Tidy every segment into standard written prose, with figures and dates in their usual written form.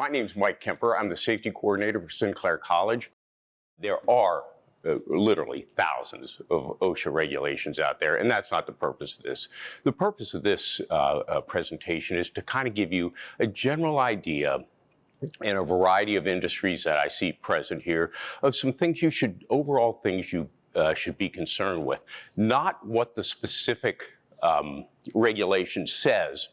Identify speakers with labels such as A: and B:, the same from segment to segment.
A: My name is Mike Kemper. I'm the safety coordinator for Sinclair College. There are literally thousands of OSHA regulations out there, and that's not the purpose of this. The purpose of this presentation is to kind of give you a general idea in a variety of industries that I see present here of some things you should, overall things you should be concerned with. Not what the specific regulation says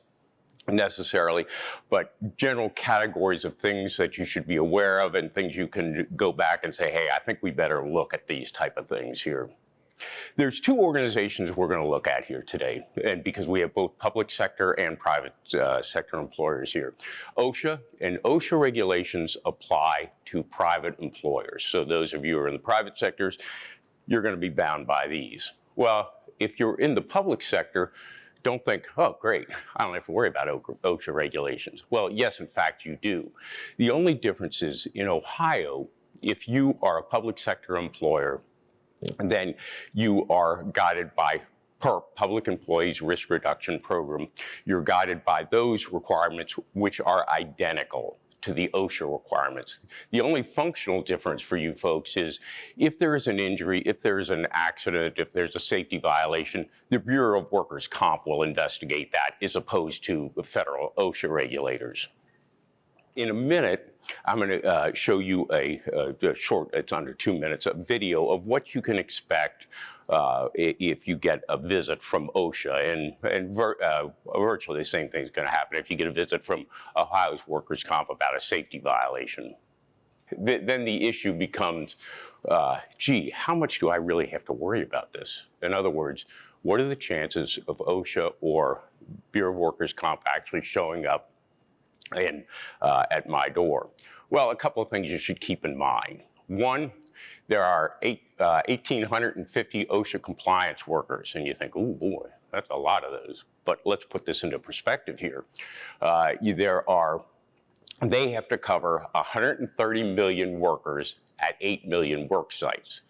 A: necessarily, but general categories of things that you should be aware of and things you can go back and say, hey, I think we better look at these type of things here. There's two organizations we're going to look at here today, and because we have both public sector and private sector employers here. OSHA and OSHA regulations apply to private employers. So those of you who are in the private sectors, you're going to be bound by these. Well, if you're in the public sector, don't think, oh, great, I don't have to worry about OSHA regulations. Well, yes, in fact, you do. The only difference is in Ohio, if you are a public sector employer, then you are guided by PERP, Public Employees Risk Reduction Program. You're guided by those requirements which are identical to the OSHA requirements. The only functional difference for you folks is if there is an injury, if there is an accident, if there's a safety violation, the Bureau of Workers' Comp will investigate that as opposed to the federal OSHA regulators. In a minute, I'm going to show you a short, it's under 2 minutes, a video of what you can expect if you get a visit from OSHA, and virtually the same thing is going to happen if you get a visit from Ohio's Workers' Comp about a safety violation. Then the issue becomes, gee, how much do I really have to worry about this? In other words, what are the chances of OSHA or Bureau of Workers' Comp actually showing up at my door? Well, a couple of things you should keep in mind. One, there are 1,850 OSHA compliance workers, and you think, oh boy, that's a lot of those. But let's put this into perspective here. They have to cover 130 million workers at 8 million work sites.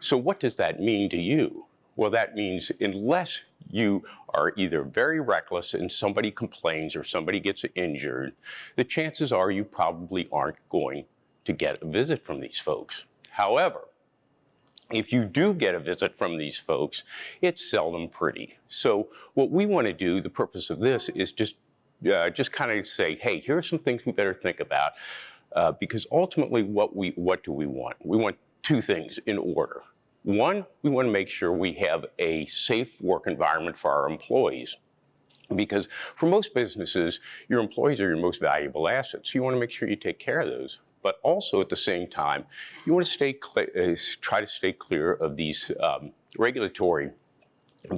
A: So what does that mean to you? Well, that means unless you are either very reckless and somebody complains or somebody gets injured, the chances are you probably aren't going to get a visit from these folks. However, if you do get a visit from these folks, it's seldom pretty. So what we want to do, the purpose of this is just kind of say, hey, here are some things we better think about, because ultimately what do we want? We want two things in order. One, we want to make sure we have a safe work environment for our employees, because for most businesses, your employees are your most valuable assets. You want to make sure you take care of those. But also at the same time, you want to try to stay clear of these regulatory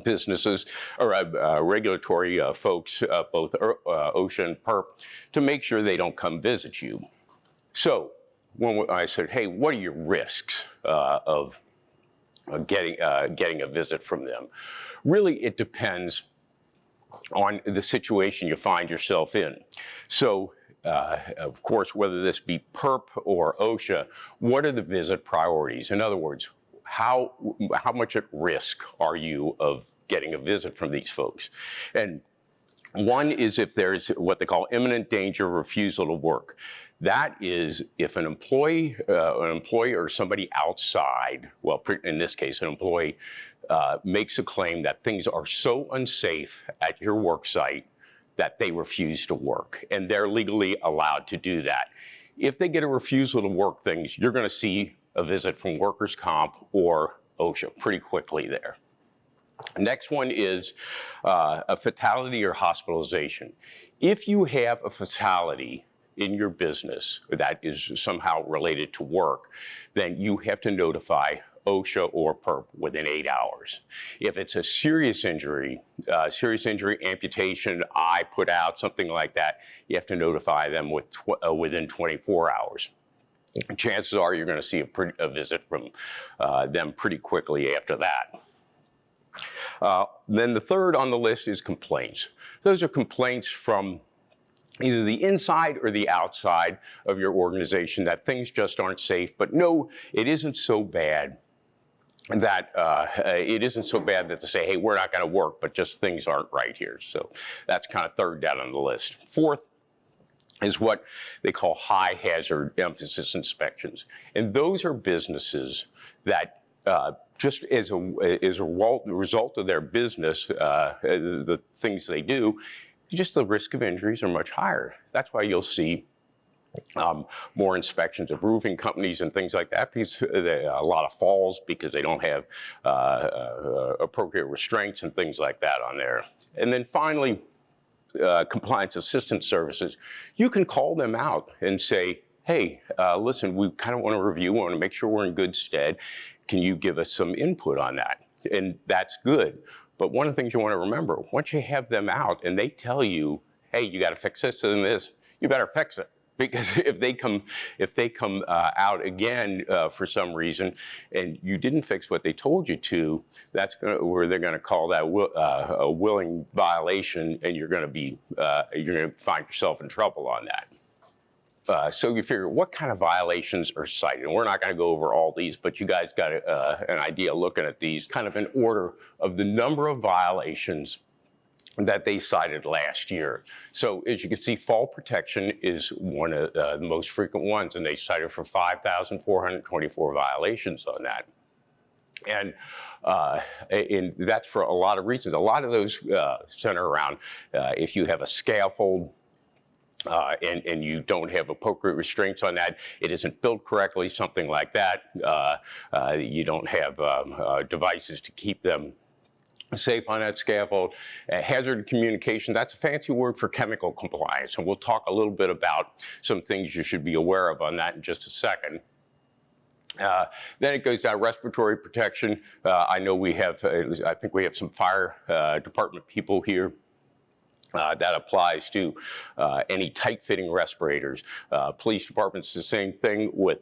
A: businesses or regulatory folks, both OSHA and PERP, to make sure they don't come visit you. So when I said, hey, what are your risks of getting a visit from them? Really, it depends on the situation you find yourself in. So, of course, whether this be PERP or OSHA, what are the visit priorities? In other words, how much at risk are you of getting a visit from these folks? And one is if there's what they call imminent danger of refusal to work. That is if an employee or somebody outside, well, in this case, an employee, makes a claim that things are so unsafe at your work site that they refuse to work, and they're legally allowed to do that. If they get a refusal to work things, you're going to see a visit from Workers' Comp or OSHA pretty quickly there. Next one is a fatality or hospitalization. If you have a fatality in your business that is somehow related to work, then you have to notify OSHA or PERP within 8 hours. If it's a serious injury, amputation, eye put out, something like that, you have to notify them within 24 hours. Chances are you're going to see a visit from them pretty quickly after that. Then the third on the list is complaints. Those are complaints from either the inside or the outside of your organization that things just aren't safe, but no, it isn't so bad that they say, hey, we're not going to work, but just things aren't right here. So that's kind of third down on the list. Fourth is what they call high hazard emphasis inspections. And those are businesses that just as a result of their business, the things they do, just the risk of injuries are much higher. That's why you'll see more inspections of roofing companies and things like that, because a lot of falls because they don't have appropriate restraints and things like that on there. And then finally, compliance assistance services, you can call them out and say, hey, listen, we kind of want to review, we want to make sure we're in good stead. Can you give us some input on that? And that's good. But one of the things you want to remember, once you have them out and they tell you, hey, you got to fix this and this, you better fix it. Because if they come out again for some reason, and you didn't fix what they told you to, that's where they're going to call that a willing violation, and you're going to find yourself in trouble on that. So you figure, what kind of violations are cited? And we're not going to go over all these, but you guys got an idea looking at these, kind of in order of the number of violations that they cited last year. So as you can see, fall protection is one of the most frequent ones, and they cited for 5,424 violations on that. And that's for a lot of reasons. A lot of those center around if you have a scaffold and you don't have appropriate restraints on that, it isn't built correctly, something like that. You don't have devices to keep them safe on that scaffold. Hazard communication, that's a fancy word for chemical compliance. And we'll talk a little bit about some things you should be aware of on that in just a second. Then it goes down respiratory protection. I know we have, I think we have some fire department people here. That applies to any tight-fitting respirators. Police departments, the same thing with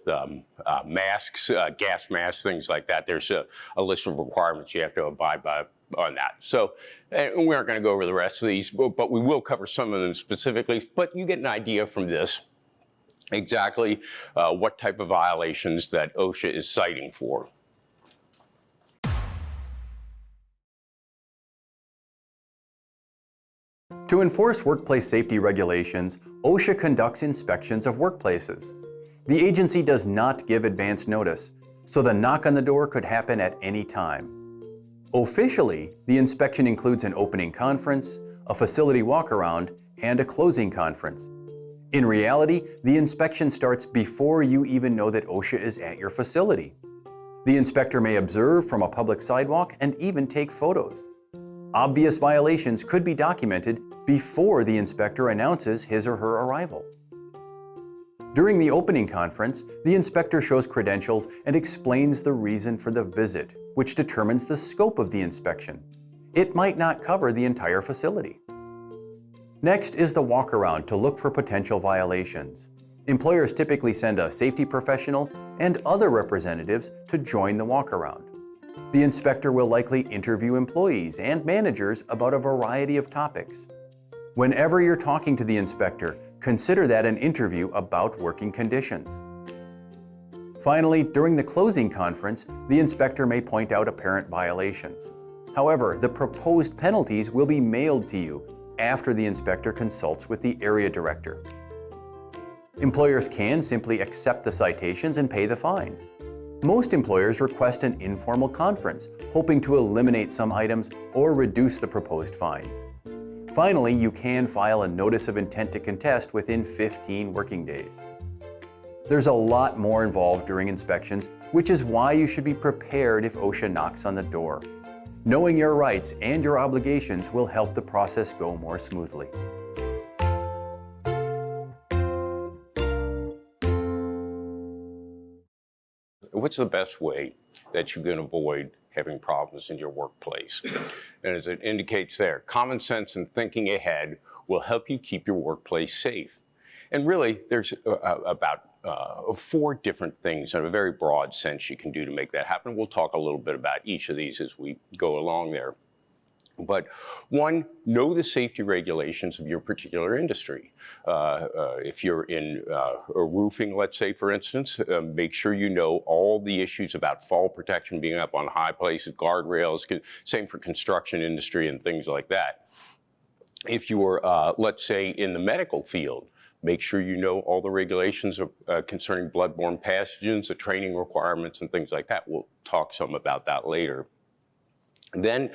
A: masks, gas masks, things like that. There's a list of requirements you have to abide by on that. So we aren't going to go over the rest of these, but we will cover some of them specifically. But you get an idea from this exactly what type of violations that OSHA is citing for.
B: To enforce workplace safety regulations, OSHA conducts inspections of workplaces. The agency does not give advance notice, so the knock on the door could happen at any time. Officially, the inspection includes an opening conference, a facility walk-around, and a closing conference. In reality, the inspection starts before you even know that OSHA is at your facility. The inspector may observe from a public sidewalk and even take photos. Obvious violations could be documented before the inspector announces his or her arrival. During the opening conference, the inspector shows credentials and explains the reason for the visit, which determines the scope of the inspection. It might not cover the entire facility. Next is the walk-around to look for potential violations. Employers typically send a safety professional and other representatives to join the walk-around. The inspector will likely interview employees and managers about a variety of topics. Whenever you're talking to the inspector, consider that an interview about working conditions. Finally, during the closing conference, the inspector may point out apparent violations. However, the proposed penalties will be mailed to you after the inspector consults with the area director. Employers can simply accept the citations and pay the fines. Most employers request an informal conference, hoping to eliminate some items or reduce the proposed fines. Finally, you can file a notice of intent to contest within 15 working days. There's a lot more involved during inspections, which is why you should be prepared if OSHA knocks on the door. Knowing your rights and your obligations will help the process go more smoothly.
A: What's the best way that you can avoid having problems in your workplace? And as it indicates there, common sense and thinking ahead will help you keep your workplace safe. And really, there's about 4 different things in a very broad sense you can do to make that happen. We'll talk a little bit about each of these as we go along there. But 1, know the safety regulations of your particular industry. If you're in roofing, let's say, for instance, make sure you know all the issues about fall protection, being up on high places, guardrails, same for construction industry and things like that. If you're, let's say, in the medical field, Make sure you know all the regulations concerning bloodborne pathogens, the training requirements, and things like that. We'll talk some about that later. Then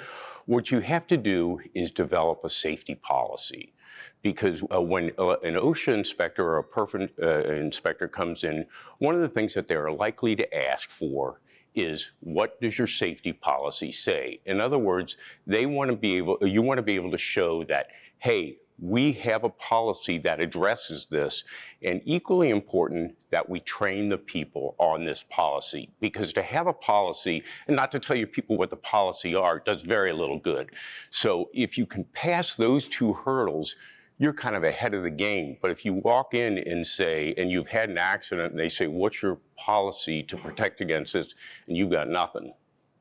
A: what you have to do is develop a safety policy. Because when an OSHA inspector or a perfect inspector comes in, one of the things that they're likely to ask for is, what does your safety policy say? In other words, you want to be able to show that, hey, we have a policy that addresses this, and equally important, that we train the people on this policy. Because to have a policy, and not to tell you people what the policy are, does very little good. So if you can pass those two hurdles, you're kind of ahead of the game. But if you walk in and say, and you've had an accident, and they say, what's your policy to protect against this? And you've got nothing.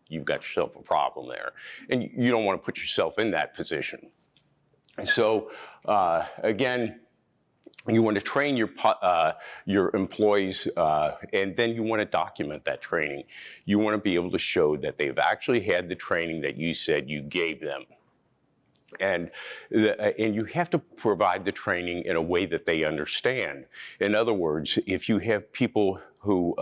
A: You've got yourself a problem there. And you don't want to put yourself in that position. So again, you want to train your employees, and then you want to document that training. You want to be able to show that they've actually had the training that you said you gave them. And you have to provide the training in a way that they understand. In other words, if you have people who,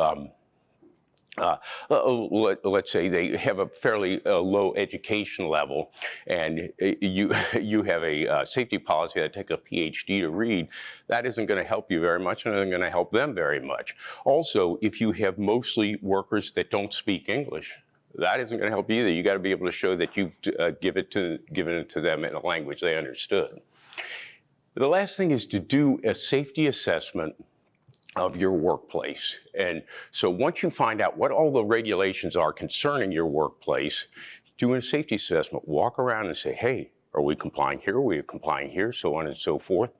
A: let's say they have a fairly low education level, and you have a safety policy that takes a PhD to read, that isn't going to help you very much, and it isn't going to help them very much. Also, if you have mostly workers that don't speak English, that isn't going to help either. You got to be able to show that you've given it to them in a language they understood. The last thing is to do a safety assessment of your workplace. And so once you find out what all the regulations are concerning your workplace, do a safety assessment. Walk around and say, hey, are we complying here? Are we complying here? So on and so forth.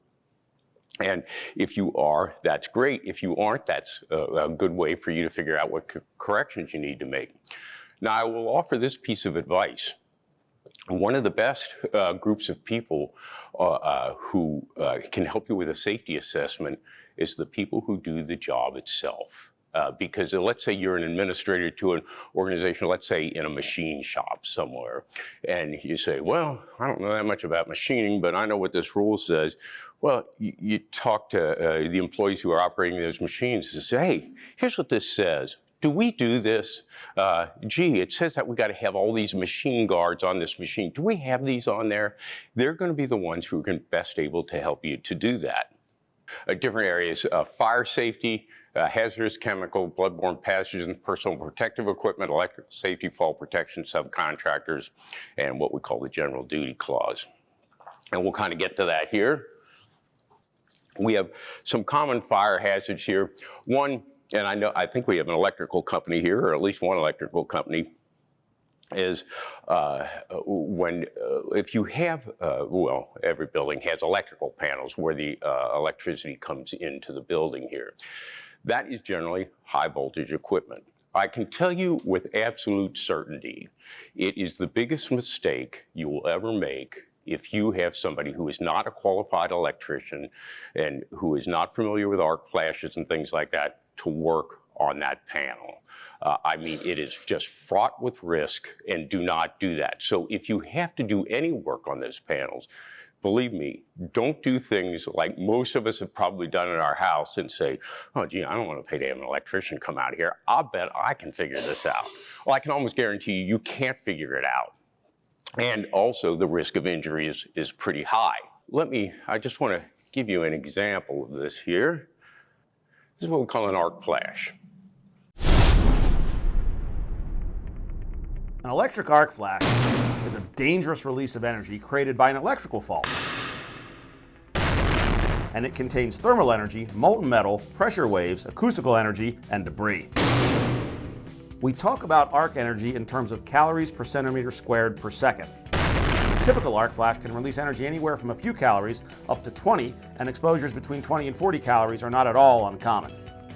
A: And if you are, that's great. If you aren't, that's a good way for you to figure out what corrections you need to make. Now, I will offer this piece of advice. One of the best groups of people who can help you with a safety assessment is the people who do the job itself. Because let's say you're an administrator to an organization, let's say in a machine shop somewhere, and you say, well, I don't know that much about machining, but I know what this rule says. Well, you talk to the employees who are operating those machines and say, hey, here's what this says. Do we do this? Gee, it says that we got to have all these machine guards on this machine. Do we have these on there? They're going to be the ones who are best able to help you to do that. Different areas, fire safety, hazardous chemical, bloodborne pathogens, personal protective equipment, electrical safety, fall protection, subcontractors, and what we call the general duty clause. And we'll kind of get to that here. We have some common fire hazards here. One, and I think we have an electrical company here, or at least one electrical company, is if you have, well, every building has electrical panels where the electricity comes into the building here. That is generally high voltage equipment. I can tell you with absolute certainty, it is the biggest mistake you will ever make if you have somebody who is not a qualified electrician and who is not familiar with arc flashes and things like that to work on that panel. I mean, it is just fraught with risk, and do not do that. So if you have to do any work on those panels, believe me, don't do things like most of us have probably done in our house and say, oh, gee, I don't want to pay to have an electrician come out here. I'll bet I can figure this out. Well, I can almost guarantee you, you can't figure it out. And also the risk of injury is pretty high. I just want to give you an example of this here. This is what we call an arc flash.
C: An electric arc flash is a dangerous release of energy created by an electrical fault. And it contains thermal energy, molten metal, pressure waves, acoustical energy, and debris. We talk about arc energy in terms of calories per centimeter squared per second. A typical arc flash can release energy anywhere from a few calories up to 20, and exposures between 20 and 40 calories are not at all uncommon.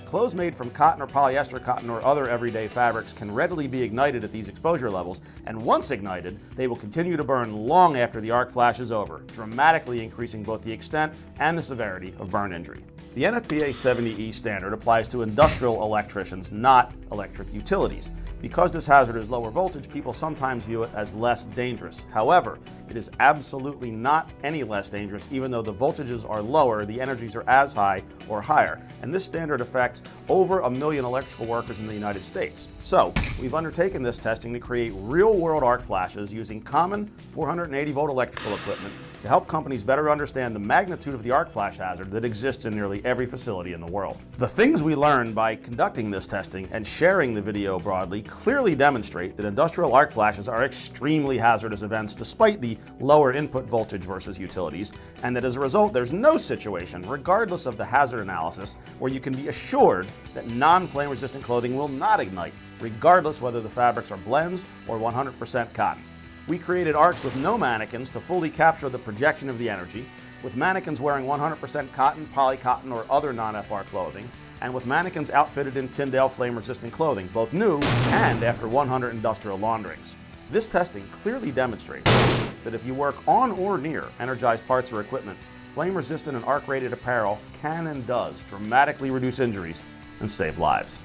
C: Clothes made from cotton or polyester cotton or other everyday fabrics can readily be ignited at these exposure levels, and once ignited, they will continue to burn long after the arc flash is over, dramatically increasing both the extent and the severity of burn injury. The NFPA 70E standard applies to industrial electricians, not electric utilities. Because this hazard is lower voltage, people sometimes view it as less dangerous. However, it is absolutely not any less dangerous. Even though the voltages are lower, the energies are as high or higher. And this standard affects over 1 million electrical workers in the United States. So, we've undertaken this testing to create real-world arc flashes using common 480-volt electrical equipment to help companies better understand the magnitude of the arc flash hazard that exists in nearly every facility in the world. The things we learned by conducting this testing and sharing the video broadly clearly demonstrate that industrial arc flashes are extremely hazardous events despite the lower input voltage versus utilities, and that as a result there's no situation, regardless of the hazard analysis, where you can be assured that non-flame resistant clothing will not ignite, regardless whether the fabrics are blends or 100% cotton. We created arcs with no mannequins to fully capture the projection of the energy, with mannequins wearing 100% cotton, polycotton, or other non-FR clothing, and with mannequins outfitted in Tyndale flame-resistant clothing, both new and after 100 industrial launderings. This testing clearly demonstrates that if you work on or near energized parts or equipment, flame-resistant and arc-rated apparel can and does dramatically reduce injuries and save lives.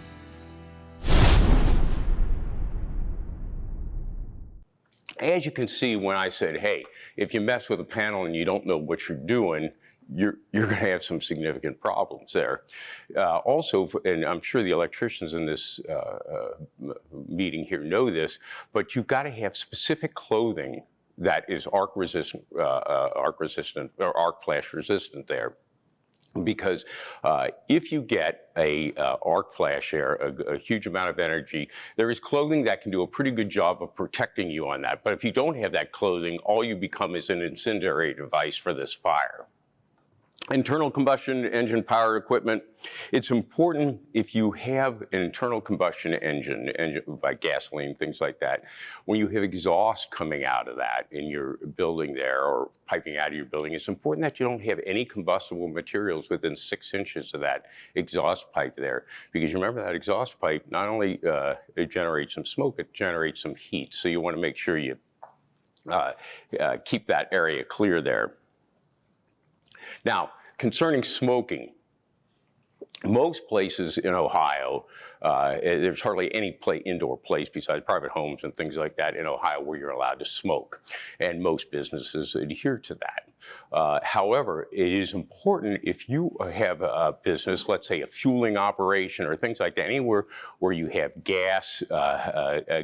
A: As you can see, when I said, hey, if you mess with a panel and you don't know what you're doing, you're going to have some significant problems there. Also, and I'm sure the electricians in this meeting here know this, but you've got to have specific clothing that is arc resistant or arc flash resistant there. Because if you get a arc flash there, a huge amount of energy, there is clothing that can do a pretty good job of protecting you on that. But if you don't have that clothing, all you become is an incendiary device for this fire. Internal combustion engine power equipment, it's important if you have an internal combustion engine like gasoline, things like that, when you have exhaust coming out of that in your building there or piping out of your building, it's important that you don't have any combustible materials within 6 inches of that exhaust pipe there. Because remember, that exhaust pipe, not only it generates some smoke, it generates some heat. So you want to make sure you keep that area clear there. Now, concerning smoking, most places in Ohio, there's hardly any indoor place besides private homes and things like that in Ohio where you're allowed to smoke, and most businesses adhere to that. However, it is important if you have a business, let's say a fueling operation or things like that, anywhere where you have gas,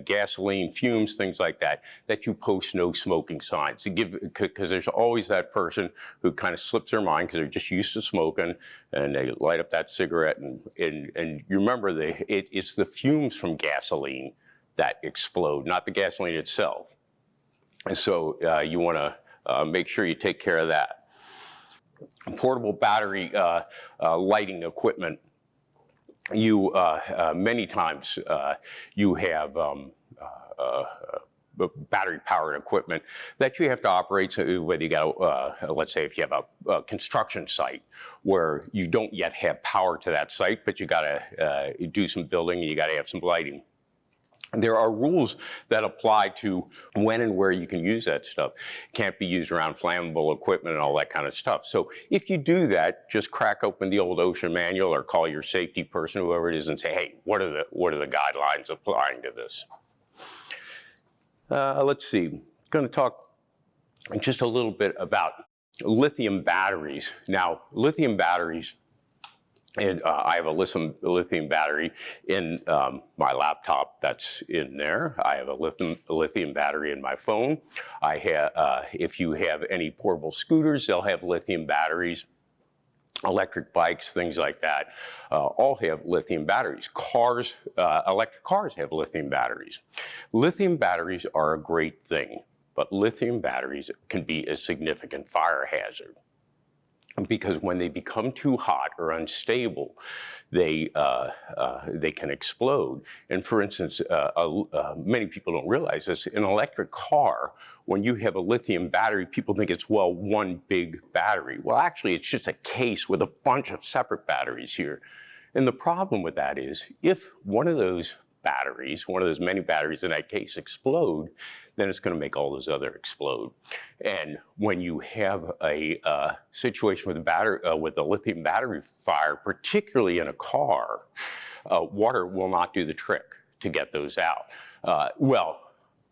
A: gasoline, fumes, things like that, that you post no smoking signs. Because there's always that person who kind of slips their mind because they're just used to smoking and they light up that cigarette and you remember it's the fumes from gasoline that explode, not the gasoline itself. And so you want to make sure you take care of that. Portable battery lighting equipment. You many times you have battery-powered equipment that you have to operate. So whether you got, let's say, if you have a construction site where you don't yet have power to that site, but you got to do some building and you got to have some lighting. There are rules that apply to when and where you can use that stuff. It can't be used around flammable equipment and all that kind of stuff. So if you do that, just crack open the old OSHA manual or call your safety person, whoever it is, and say, hey, what are the guidelines applying to this? Let's see. I'm going to talk just a little bit about lithium batteries. Now, lithium batteries, and I have a lithium battery in my laptop that's in there. I have a lithium battery in my phone. I have, if you have any portable scooters, they'll have lithium batteries. Electric bikes, things like that, all have lithium batteries. Cars, electric cars have lithium batteries. Lithium batteries are a great thing, but lithium batteries can be a significant fire hazard. Because when they become too hot or unstable, they can explode. And for instance, many people don't realize this, an electric car, when you have a lithium battery, people think it's, well, one big battery. Well, actually, it's just a case with a bunch of separate batteries here. And the problem with that is if one of those batteries, one of those many batteries in that case, explode, then it's going to make all those other explode. And when you have a situation with a battery, with a lithium battery fire, particularly in a car, water will not do the trick to get those out. Well,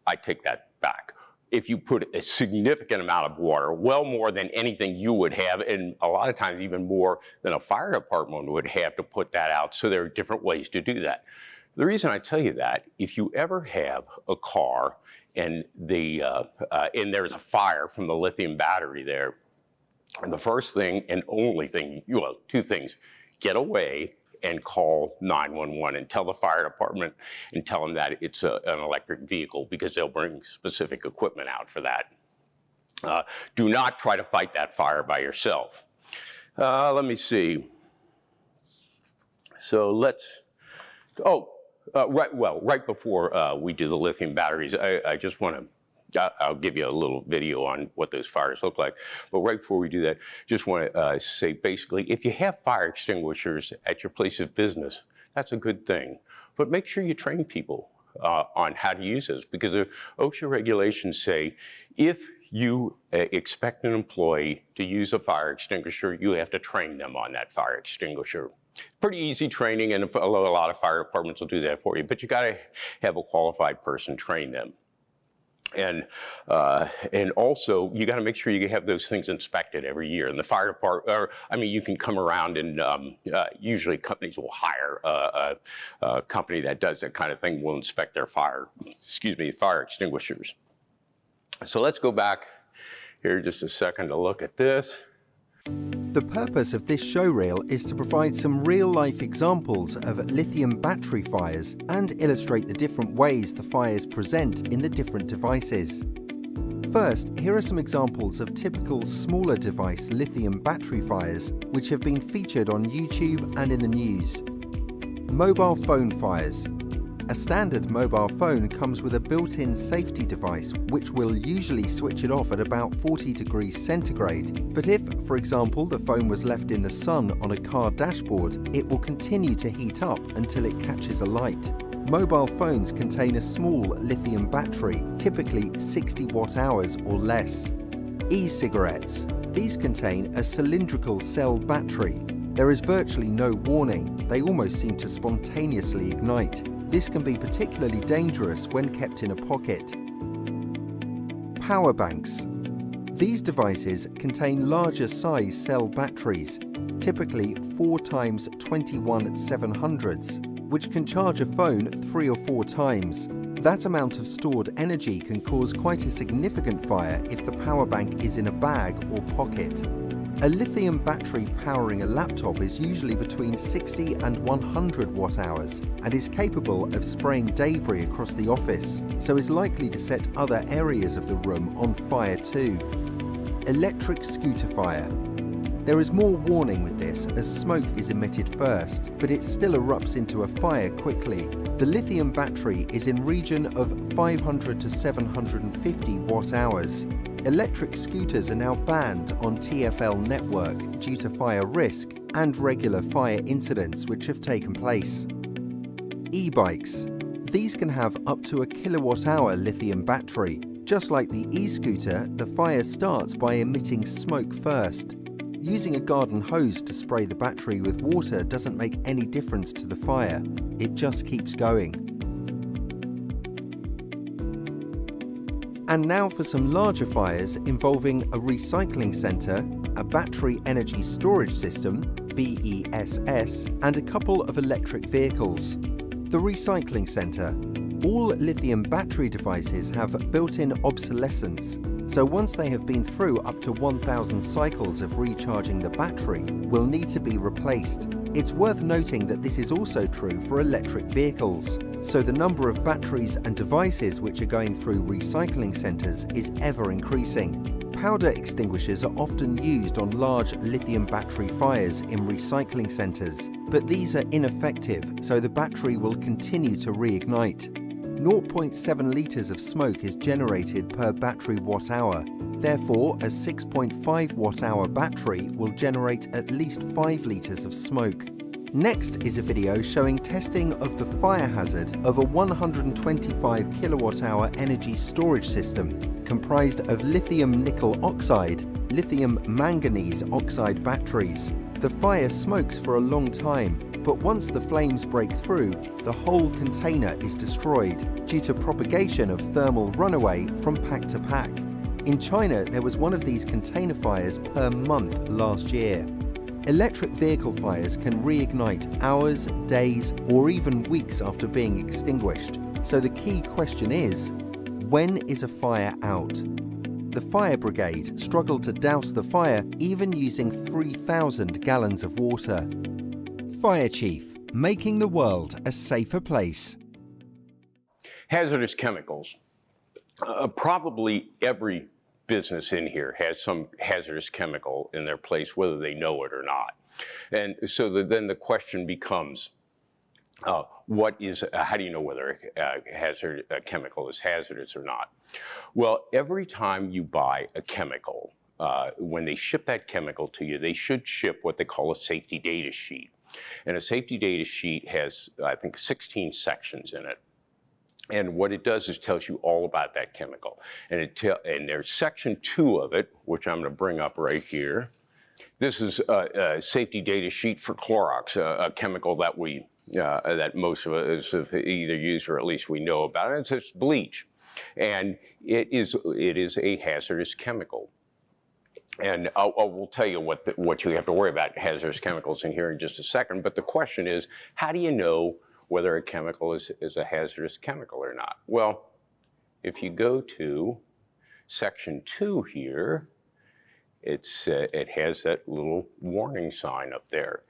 A: I take that back. If you put a significant amount of water, well more than anything you would have, and a lot of times even more than a fire department would have to put that out, so there are different ways to do that. The reason I tell you that, if you ever have a car and there's a fire from the lithium battery there, and the first thing and only thing, well, two things, get away and call 911 and tell the fire department and tell them that it's an electric vehicle, because they'll bring specific equipment out for that. Do not try to fight that fire by yourself. Let me see. So let's, right before we do the lithium batteries, I just want to, I'll give you a little video on what those fires look like. But right before we do that, just want to say basically, if you have fire extinguishers at your place of business, that's a good thing. But make sure you train people on how to use this, because the OSHA regulations say if you expect an employee to use a fire extinguisher, you have to train them on that fire extinguisher. Pretty easy training, and a lot of fire departments will do that for you, but you got to have a qualified person train them. And also, you got to make sure you have those things inspected every year. And the fire department, you can come around and usually companies will hire a company that does that kind of thing, will inspect their fire extinguishers. So let's go back here just a second to look at this.
D: The purpose of this show reel is to provide some real-life examples of lithium battery fires and illustrate the different ways the fires present in the different devices. First, here are some examples of typical smaller device lithium battery fires which have been featured on YouTube and in the news. Mobile phone fires. A standard mobile phone comes with a built-in safety device which will usually switch it off at about 40 degrees centigrade. But if, for example, the phone was left in the sun on a car dashboard, it will continue to heat up until it catches a light. Mobile phones contain a small lithium battery, typically 60 watt-hours or less. E-cigarettes. These contain a cylindrical cell battery. There is virtually no warning. They almost seem to spontaneously ignite. This can be particularly dangerous when kept in a pocket. Power banks. These devices contain larger size cell batteries, typically 4 times 21/700s, which can charge a phone 3 or 4 times. That amount of stored energy can cause quite a significant fire if the power bank is in a bag or pocket. A lithium battery powering a laptop is usually between 60 and 100 watt-hours and is capable of spraying debris across the office, so is likely to set other areas of the room on fire too. Electric scooter fire. There is more warning with this as smoke is emitted first, but it still erupts into a fire quickly. The lithium battery is in region of 500 to 750 watt-hours. Electric scooters are now banned on TfL network due to fire risk and regular fire incidents which have taken place. E-bikes. These can have up to a kilowatt-hour lithium battery. Just like the e-scooter, the fire starts by emitting smoke first. Using a garden hose to spray the battery with water doesn't make any difference to the fire. It just keeps going. And now for some larger fires involving a recycling centre, a battery energy storage system, BESS, and a couple of electric vehicles. The recycling centre. All lithium battery devices have built-in obsolescence, so once they have been through up to 1,000 cycles of recharging the battery, will need to be replaced. It's worth noting that this is also true for electric vehicles, so the number of batteries and devices which are going through recycling centres is ever increasing. Powder extinguishers are often used on large lithium battery fires in recycling centres, but these are ineffective, so the battery will continue to reignite. 0.7 litres of smoke is generated per battery watt-hour. Therefore, a 6.5 watt-hour battery will generate at least 5 litres of smoke. Next is a video showing testing of the fire hazard of a 125 kilowatt-hour energy storage system comprised of lithium nickel oxide, lithium manganese oxide batteries. The fire smokes for a long time, but once the flames break through, the whole container is destroyed due to propagation of thermal runaway from pack to pack. In China, there was one of these container fires per month last year. Electric vehicle fires can reignite hours, days, or even weeks after being extinguished. So the key question is, when is a fire out? The fire brigade struggled to douse the fire even using 3,000 gallons of water. Fire Chief, making the world a safer place.
A: Hazardous chemicals. Probably every business in here has some hazardous chemical in their place, whether they know it or not. And so then the question becomes, how do you know whether a chemical is hazardous or not? Well, every time you buy a chemical, when they ship that chemical to you, they should ship what they call a safety data sheet. And a safety data sheet has, I think, 16 sections in it. And what it does is tells you all about that chemical. And there's section 2 of it, which I'm going to bring up right here. This is a safety data sheet for Clorox, a chemical that that most of us have either used or at least we know about. And it's bleach, and it is a hazardous chemical. And we'll tell you what you have to worry about hazardous chemicals in here in just a second. But the question is, how do you know whether a chemical is a hazardous chemical or not? Well, if you go to section 2 here, it has that little warning sign up there.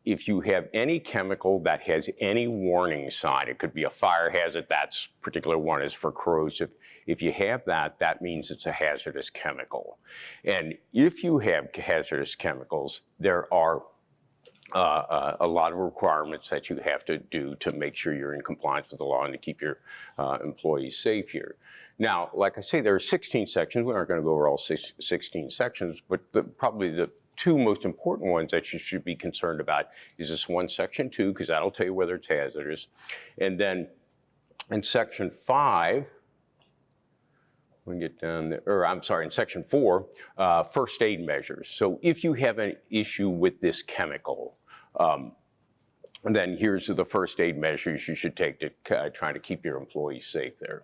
A: If you have any chemical that has any warning sign, it could be a fire hazard, that particular one is for corrosive. If you have that, that means it's a hazardous chemical. And if you have hazardous chemicals, there are a lot of requirements that you have to do to make sure you're in compliance with the law and to keep your employees safe here. Now, like I say, there are 16 sections. We aren't going to go over all 16 sections, but probably the 2 most important ones that you should be concerned about is this one, section 2, because that'll tell you whether it's hazardous. And then in section 5, we can get down there, or I'm sorry, in section 4, first aid measures. So if you have an issue with this chemical, then here's the first aid measures you should take to try to keep your employees safe there.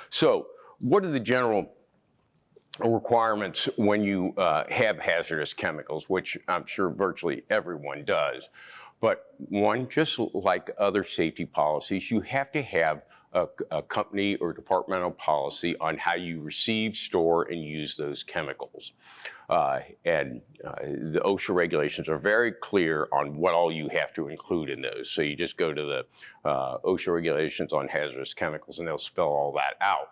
A: So what are the general requirements when you have hazardous chemicals, which I'm sure virtually everyone does? But one, just like other safety policies, you have to have a company or departmental policy on how you receive, store, and use those chemicals. The OSHA regulations are very clear on what all you have to include in those. So you just go to the OSHA regulations on hazardous chemicals and they'll spell all that out.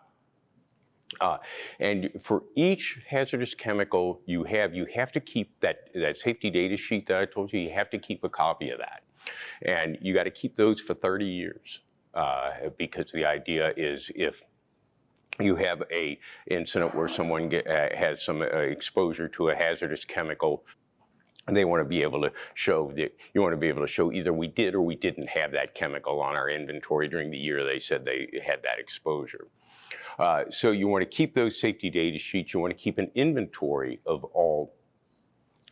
A: And for each hazardous chemical you have to keep that safety data sheet that I told you have to keep a copy of that. And you got to keep those for 30 years. Because the idea is if you have an incident where someone has some exposure to a hazardous chemical, and they want to be able to show that you want to be able to show either we did or we didn't have that chemical on our inventory during the year they said they had that exposure. So you want to keep those safety data sheets. You want to keep an inventory of all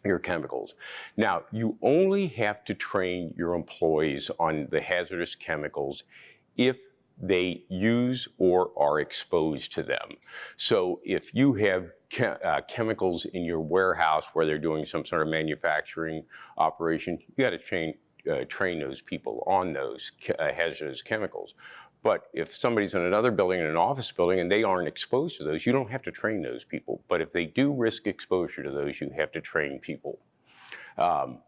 A: your chemicals. Now, you only have to train your employees on the hazardous chemicals if they use or are exposed to them. So if you have chemicals in your warehouse where they're doing some sort of manufacturing operation, you got to train those people on those hazardous chemicals. But if somebody's in another building, in an office building, and they aren't exposed to those, you don't have to train those people. But if they do risk exposure to those, you have to train people. What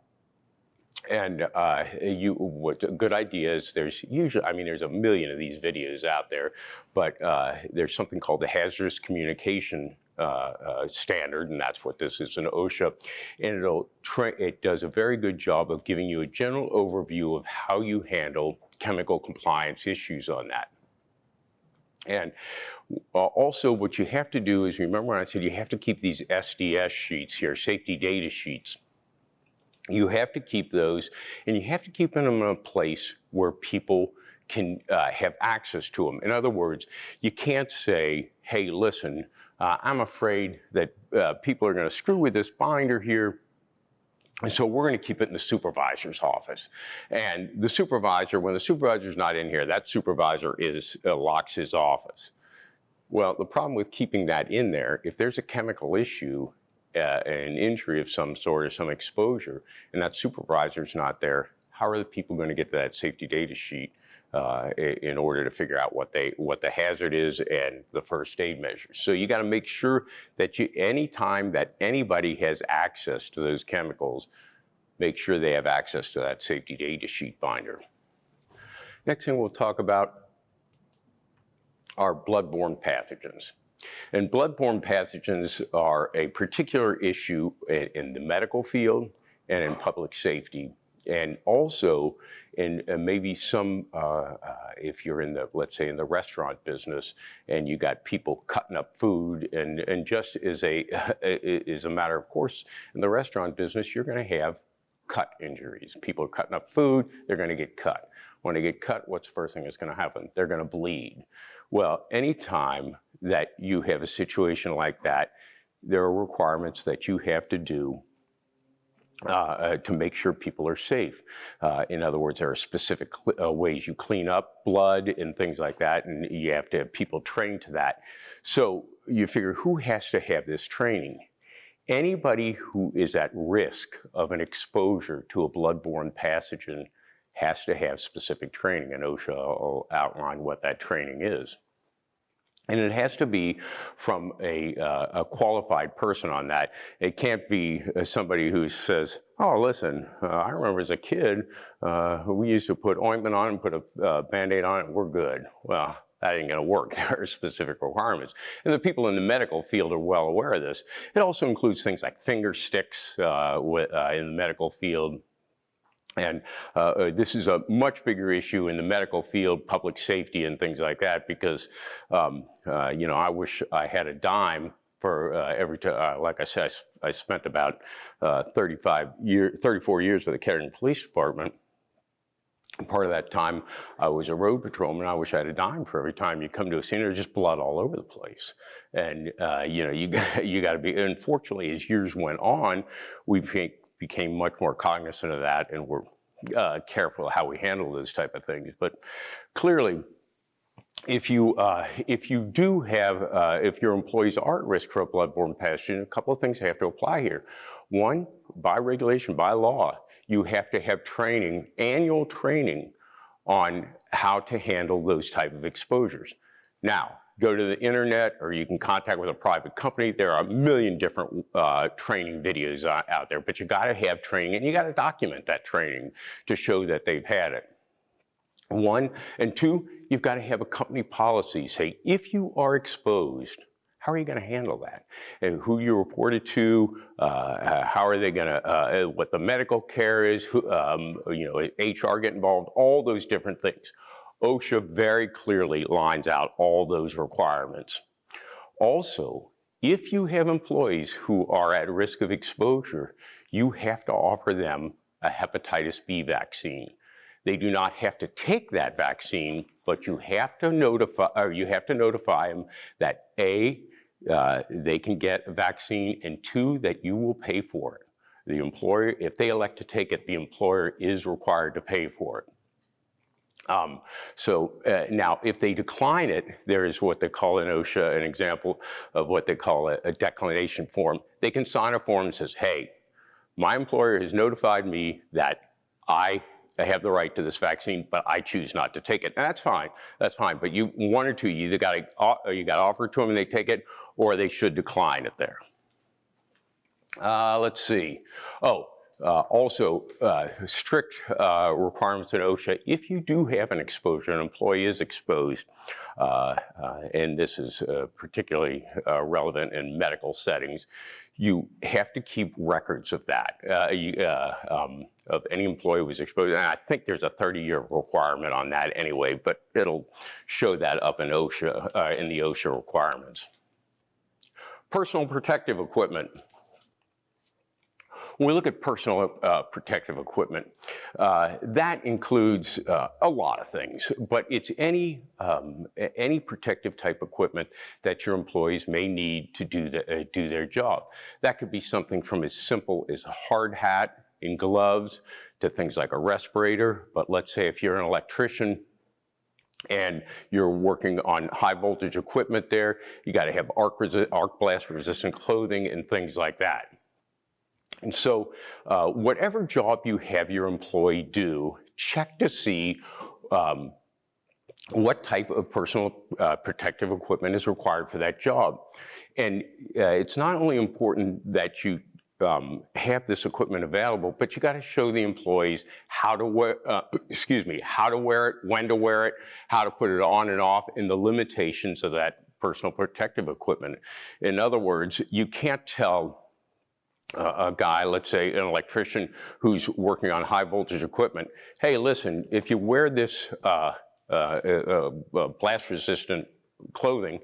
A: a good idea is there's usually, there's a million of these videos out there, but there's something called the Hazardous Communication Standard, and that's what this is, an OSHA, and it does a very good job of giving you a general overview of how you handle chemical compliance issues on that. And also what you have to do is, remember when I said you have to keep these SDS sheets here, safety data sheets. You have to keep those, and you have to keep them in a place where people can have access to them. In other words, you can't say, hey, listen, I'm afraid that people are going to screw with this binder here, and so we're going to keep it in the supervisor's office. And the supervisor, when the supervisor's not in here, that supervisor locks his office. Well, the problem with keeping that in there, if there's a chemical issue, an injury of some sort or some exposure, and that supervisor's not there, how are the people going to get to that safety data sheet in order to figure out what the hazard is and the first aid measures? So you got to make sure that anytime that anybody has access to those chemicals, make sure they have access to that safety data sheet binder. Next thing we'll talk about are bloodborne pathogens. And bloodborne pathogens are a particular issue in the medical field and in public safety, and also in maybe some, if you're in the, let's say in the restaurant business, and you got people cutting up food, and just as a matter of course, in the restaurant business, you're going to have cut injuries. People are cutting up food, they're going to get cut. When they get cut, what's the first thing that's going to happen? They're going to bleed. Well, anytime that you have a situation like that, there are requirements that you have to do to make sure people are safe. In other words, there are specific ways you clean up blood and things like that, and you have to have people trained to that. So you figure, who has to have this training? Anybody who is at risk of an exposure to a bloodborne pathogen has to have specific training, and OSHA will outline what that training is. And it has to be from a qualified person on that. It can't be somebody who says, oh, listen, I remember as a kid, we used to put ointment on and put a Band-Aid on it and we're good. Well, that ain't gonna work. There are specific requirements. And the people in the medical field are well aware of this. It also includes things like finger sticks in the medical field. And this is a much bigger issue in the medical field, public safety and things like that, because, you know, I wish I had a dime for every time. Like I said, I spent about 34 years with the Kettering Police Department. And part of that time, I was a road patrolman. I wish I had a dime for every time you come to a scene. There's just blood all over the place. And, you know, you got to be, unfortunately, as years went on, we became much more cognizant of that, and we're careful how we handle those type of things. But clearly, if you do have, if your employees are at risk for a bloodborne pathogen, a couple of things have to apply here. One, by regulation, by law, you have to have training, annual training on how to handle those type of exposures. Now, go to the internet, or you can contact with a private company. There are a million different training videos out there, but you gotta have training, and you gotta document that training to show that they've had it. One, and two, you've gotta have a company policy. Say, if you are exposed, how are you gonna handle that? And who you report it to, how are they gonna, what the medical care is, who, you know, HR get involved, all those different things. OSHA very clearly lines out all those requirements. Also, if you have employees who are at risk of exposure, you have to offer them a hepatitis B vaccine. They do not have to take that vaccine, but you have to notify them that A, they can get a vaccine, and two, that you will pay for it. The employer, if they elect to take it, the employer is required to pay for it. Now, if they decline it, there is what they call in OSHA an example of what they call a declination form. They can sign a form that says, hey, my employer has notified me that I have the right to this vaccine, but I choose not to take it. And that's fine, but you, one or two, you either got to offer it to them and they take it, or they should decline it there. Let's see. Also, strict requirements at OSHA. If you do have an exposure, an employee is exposed, and this is particularly relevant in medical settings, you have to keep records of that, of any employee who was exposed. And I think there's a 30-year requirement on that anyway, but it'll show that up in OSHA, in the OSHA requirements. Personal protective equipment. When we look at personal protective equipment, that includes a lot of things, but it's any protective type equipment that your employees may need to do their job. That could be something from as simple as a hard hat and gloves to things like a respirator. But let's say if you're an electrician and you're working on high voltage equipment there, you got to have arc blast resistant clothing and things like that. And so whatever job you have your employee do, check to see what type of personal protective equipment is required for that job. And it's not only important that you have this equipment available, but you got to show the employees how to wear, how to wear it, when to wear it, how to put it on and off, and the limitations of that personal protective equipment. In other words, you can't tell a guy, let's say an electrician who's working on high voltage equipment, hey, listen, if you wear this blast resistant clothing,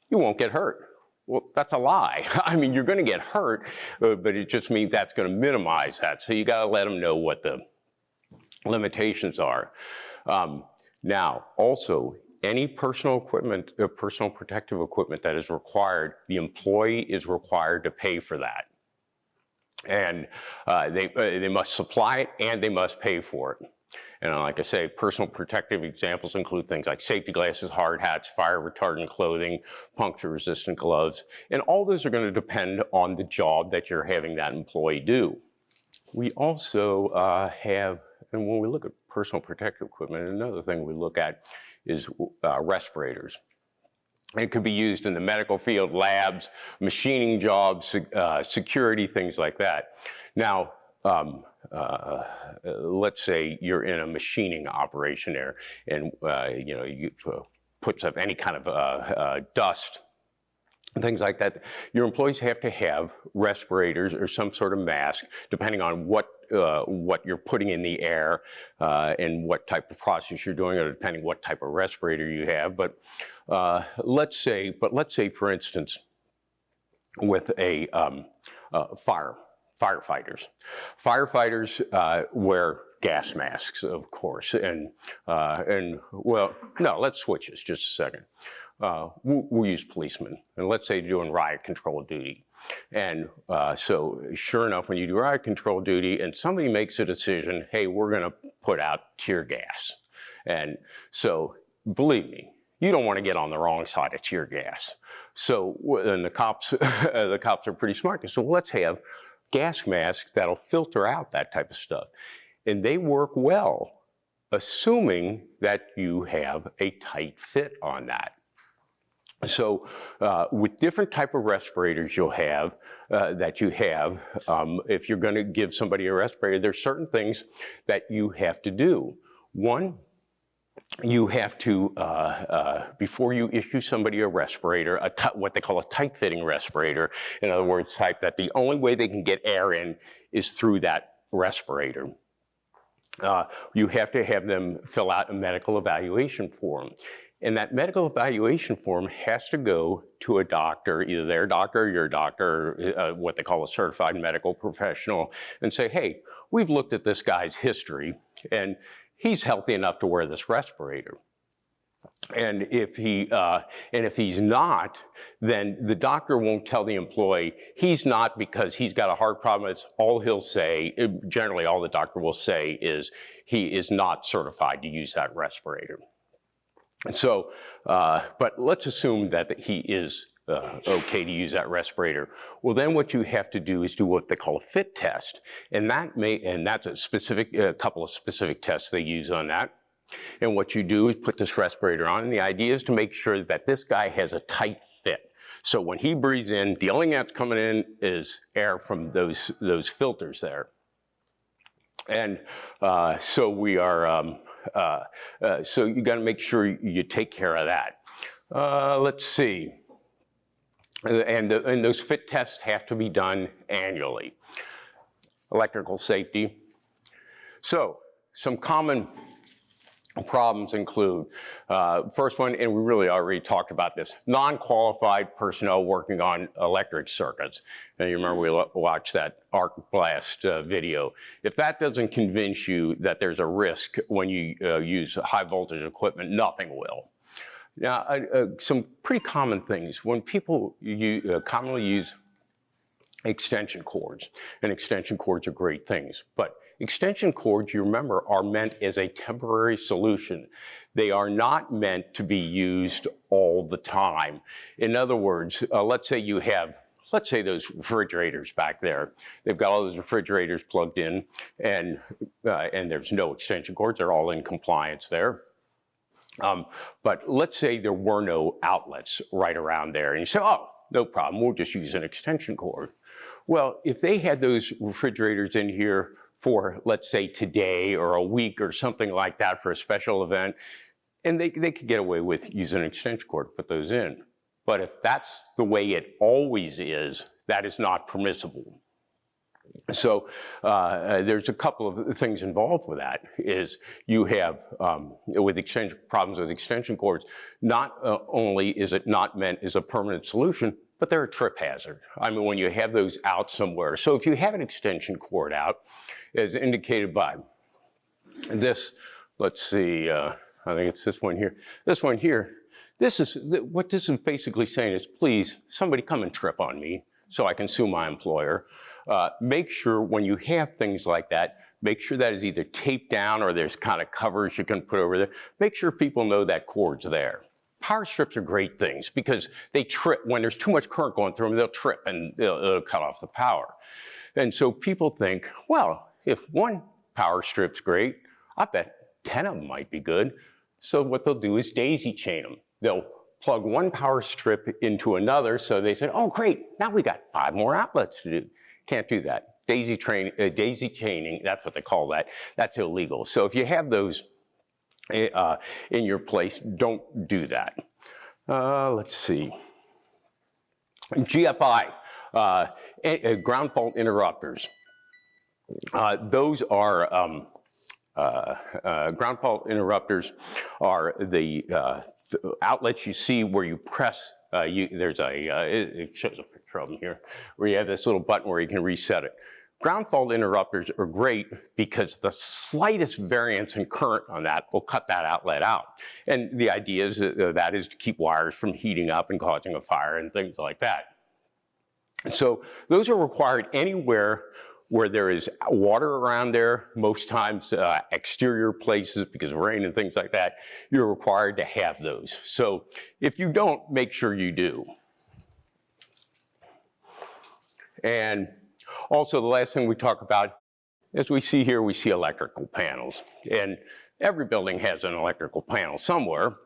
A: you won't get hurt. Well, that's a lie. I mean, you're going to get hurt, but it just means that's going to minimize that. So you got to let them know what the limitations are. Now, also, any personal equipment, personal protective equipment that is required, the employee is required to pay for that. And they must supply it and they must pay for it. And like I say, personal protective examples include things like safety glasses, hard hats, fire retardant clothing, puncture resistant gloves, and all those are going to depend on the job that you're having that employee do. We also have, and when we look at personal protective equipment, another thing we look at is respirators. It could be used in the medical field, labs, machining jobs, security, things like that. Now, let's say you're in a machining operation there, and you puts up any kind of dust and things like that. Your employees have to have respirators or some sort of mask, depending on what you're putting in the air and what type of process you're doing, or depending what type of respirator you have. But let's say, for instance, with a firefighters wear gas masks, of course, and well, no, let's switch this just a second. We'll use policemen, and let's say you're doing riot control duty. And so sure enough, when you do riot control duty and somebody makes a decision, hey, we're going to put out tear gas. And so believe me, you don't want to get on the wrong side of tear gas. So, and the cops are pretty smart. So let's have gas masks that'll filter out that type of stuff. And they work well, assuming that you have a tight fit on that. So with different type of respirators you'll have, if you're going to give somebody a respirator, there's certain things that you have to do. One, you have to, before you issue somebody a respirator, what they call a tight-fitting respirator, in other words, type that the only way they can get air in is through that respirator. You have to have them fill out a medical evaluation form. And that medical evaluation form has to go to a doctor, either their doctor or your doctor, what they call a certified medical professional, and say, hey, we've looked at this guy's history, and he's healthy enough to wear this respirator. And if he's not, then the doctor won't tell the employee he's not because he's got a heart problem. It's all he'll say, generally all the doctor will say is he is not certified to use that respirator. So, but let's assume that he is okay to use that respirator. Well, then what you have to do is do what they call a fit test, and that's a couple of specific tests they use on that. And what you do is put this respirator on, and the idea is to make sure that this guy has a tight fit. So when he breathes in, the only thing that's coming in is air from those filters there. And so we are. So you got to make sure you take care of that. Let's see. And those fit tests have to be done annually. Electrical safety. So some common Problems include, first one, and we really already talked about this, non-qualified personnel working on electric circuits. Now, you remember we watched that arc blast video. If that doesn't convince you that there's a risk when you use high voltage equipment, nothing will. Now, some pretty common things. When people commonly use extension cords, and extension cords are great things, but extension cords, you remember, are meant as a temporary solution. They are not meant to be used all the time. In other words, let's say you have, let's say those refrigerators back there. They've got all those refrigerators plugged in, and there's no extension cords. They're all in compliance there. But let's say there were no outlets right around there, and you say, oh, no problem, we'll just use an extension cord. Well, if they had those refrigerators in here for, let's say, today or a week or something like that for a special event, and they could get away with using an extension cord to put those in. But if that's the way it always is, that is not permissible. So there's a couple of things involved with that. Is you have with problems with extension cords, not only is it not meant as a permanent solution, but they're a trip hazard. I mean, when you have those out somewhere. So if you have an extension cord out, as indicated by this, let's see, I think it's this one here. This one here, this is, what this is basically saying is, please, somebody come and trip on me so I can sue my employer. Make sure when you have things like that, make sure that is either taped down or there's kind of covers you can put over there. Make sure people know that cord's there. Power strips are great things because they trip. When there's too much current going through them, they'll trip and it'll cut off the power. And so people think, well, if one power strip's great, I bet 10 of them might be good. So what they'll do is daisy chain them. They'll plug one power strip into another, so they said, oh great, now we got 5 more outlets to do. Can't do that. Daisy chaining, that's what they call that. That's illegal. So if you have those in your place, don't do that. Let's see. GFI, ground fault interrupters. Those are, ground fault interrupters are the outlets you see where you press, there's it shows a picture of them here, where you have this little button where you can reset it. Ground fault interrupters are great because the slightest variance in current on that will cut that outlet out. And the idea is that is to keep wires from heating up and causing a fire and things like that. So those are required anywhere where there is water around there, most times exterior places because of rain and things like that, you're required to have those. So if you don't, make sure you do. And also, the last thing we talk about, as we see here, we see electrical panels. And every building has an electrical panel somewhere.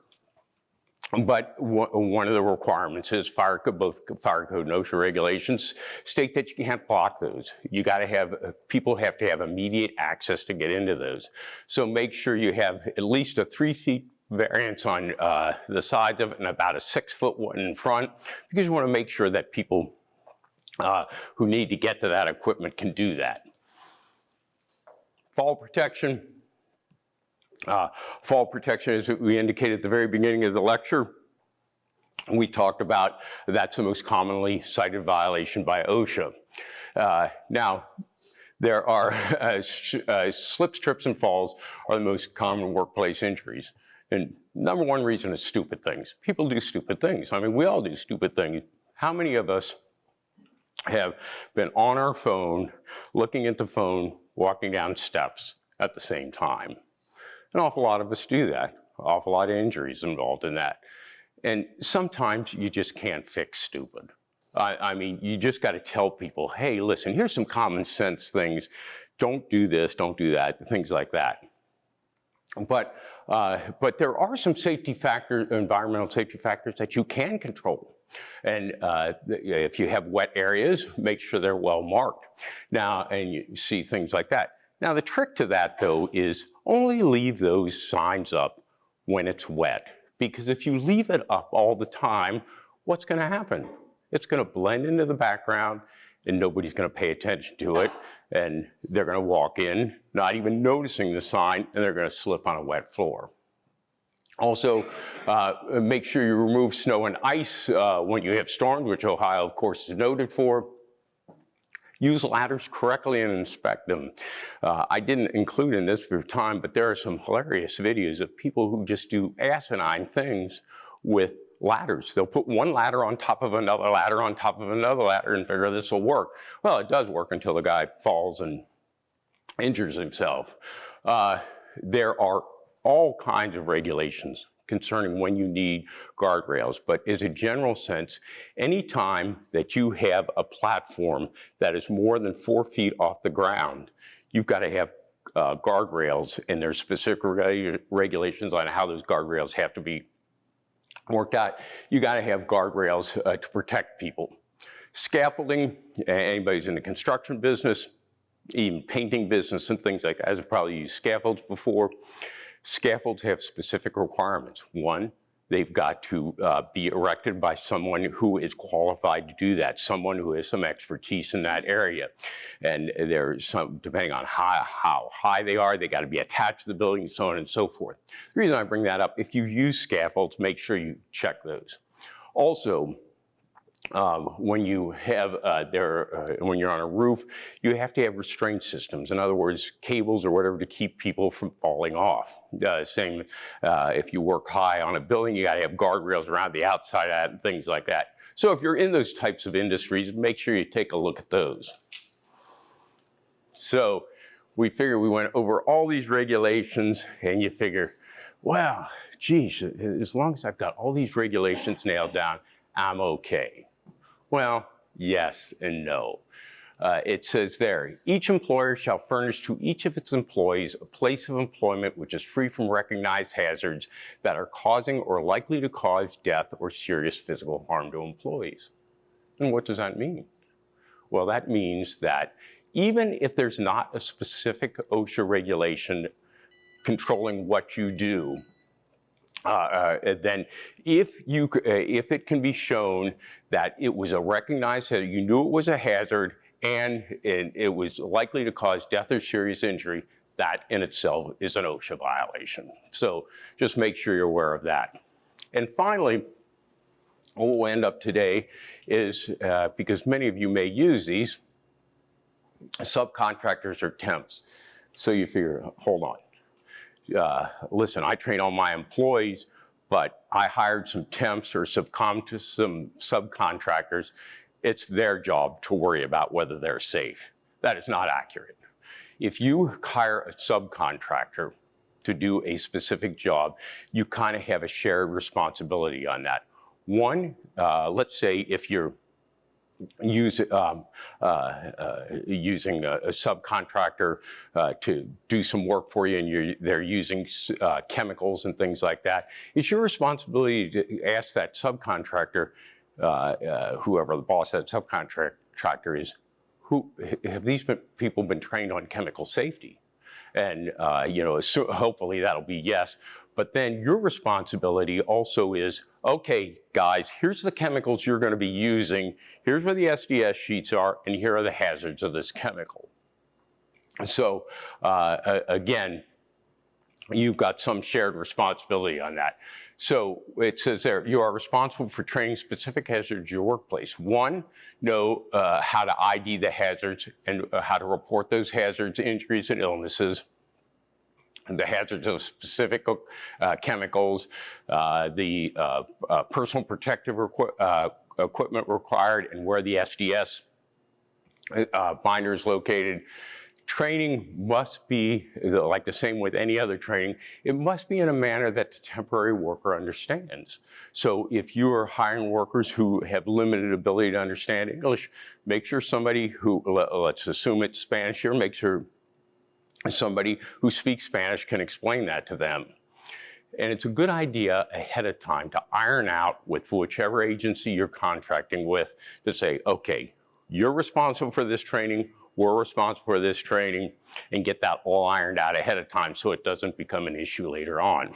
A: But one of the requirements is both fire code and OSHA regulations state that you can't block those. You got to have, people have to have immediate access to get into those. So make sure you have at least a 3 feet variance on the sides of it and about a 6 foot one in front, because you want to make sure that people who need to get to that equipment can do that. Fall protection. Fall protection, as we indicated at the very beginning of the lecture, we talked about that's the most commonly cited violation by OSHA. Now, there are slips, trips, and falls are the most common workplace injuries. And number one reason is stupid things. People do stupid things. I mean, we all do stupid things. How many of us have been on our phone, looking at the phone, walking down steps at the same time? An awful lot of us do that. An awful lot of injuries involved in that. And sometimes you just can't fix stupid. I mean, you just got to tell people, hey, listen, here's some common sense things. Don't do this, don't do that, things like that. But there are some safety factors, environmental safety factors that you can control. And if you have wet areas, make sure they're well marked. Now, and you see things like that. Now, the trick to that, though, is only leave those signs up when it's wet. Because if you leave it up all the time, what's going to happen? It's going to blend into the background, and nobody's going to pay attention to it. And they're going to walk in, not even noticing the sign, and they're going to slip on a wet floor. Also, make sure you remove snow and ice when you have storms, which Ohio, of course, is noted for. Use ladders correctly and inspect them. I didn't include in this for time, but there are some hilarious videos of people who just do asinine things with ladders. They'll put one ladder on top of another ladder on top of another ladder and figure this will work. Well, it does work until the guy falls and injures himself. There are all kinds of regulations concerning when you need guardrails, but as a general sense, anytime that you have a platform that is more than 4 feet off the ground, you've got to have guardrails, and there's specific regulations on how those guardrails have to be worked out. You got to have guardrails to protect people. Scaffolding, anybody's in the construction business, even painting business and things like that, has probably used scaffolds before. Scaffolds have specific requirements. One, they've got to be erected by someone who is qualified to do that, someone who has some expertise in that area. And there's some, depending on how high they are, they got to be attached to the building, so on and so forth. The reason I bring that up, if you use scaffolds, make sure you check those. Also, when you have when you're on a roof, you have to have restraint systems. In other words, cables or whatever to keep people from falling off. Same if you work high on a building, you got to have guardrails around the outside of that and things like that. So if you're in those types of industries, make sure you take a look at those. So we figure we went over all these regulations, and you figure, well, geez, as long as I've got all these regulations nailed down, I'm okay. Well, yes and no. It says there, each employer shall furnish to each of its employees a place of employment which is free from recognized hazards that are causing or likely to cause death or serious physical harm to employees. And what does that mean? Well, that means that even if there's not a specific OSHA regulation controlling what you do, then if it can be shown that it was a recognized hazard, you knew it was a hazard, and it was likely to cause death or serious injury, that in itself is an OSHA violation. So just make sure you're aware of that. And finally, what we'll end up today is, because many of you may use these, subcontractors or temps. So you figure, hold on. Listen, I train all my employees, but I hired some temps or some subcontractors. It's their job to worry about whether they're safe. That is not accurate. If you hire a subcontractor to do a specific job, you kind of have a shared responsibility on that. One, let's say if you're using a subcontractor to do some work for you, and they're using chemicals and things like that, it's your responsibility to ask that subcontractor, whoever the boss of that subcontractor is, have these people been trained on chemical safety? And so hopefully that'll be yes. But then your responsibility also is, okay, guys, here's the chemicals you're going to be using. Here's where the SDS sheets are, and here are the hazards of this chemical. So again, you've got some shared responsibility on that. So it says there, you are responsible for training specific hazards in your workplace. One, know how to ID the hazards and how to report those hazards, injuries, and illnesses. The hazards of specific chemicals, the personal protective equipment required, and where the SDS binder is located. Training must be, like the same with any other training, it must be in a manner that the temporary worker understands. So if you are hiring workers who have limited ability to understand English, make sure somebody who, let's assume it's Spanish here, make sure somebody who speaks Spanish can explain that to them. And it's a good idea ahead of time to iron out with whichever agency you're contracting with to say, okay, you're responsible for this training, we're responsible for this training, and get that all ironed out ahead of time so it doesn't become an issue later on.